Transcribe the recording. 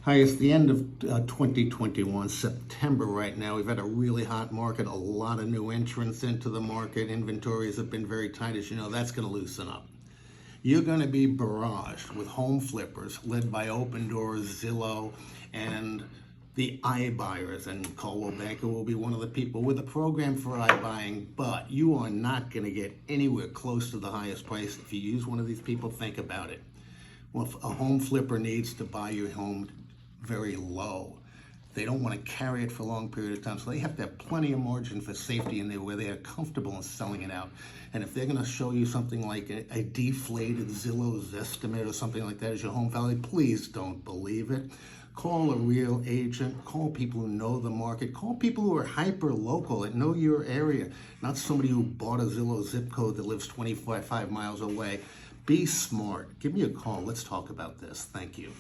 Hi, it's the end of 2021, September right now. We've had a really hot market, a lot of new entrants into the market. Inventories have been very tight, as you know. That's going to loosen up. You're going to be barraged with home flippers led by Open Door, Zillow, and the iBuyers. And Coldwell Banker will be one of the people with a program for iBuying, but you are not going to get anywhere close to the highest price. If you use one of these people, think about it. Well, if a home flipper needs to buy your home very low, they don't want to carry it for a long period of time, so they have to have plenty of margin for safety in there where they are comfortable in selling it out. And if they're going to show you something like a deflated Zillow Zestimate or something like that as your home value, please don't believe it. Call a real agent, call people who know the market, call people who are hyper local that know your area, not somebody who bought a Zillow zip code that lives 25 miles away. Be smart. Give me a call. Let's talk about this. Thank you.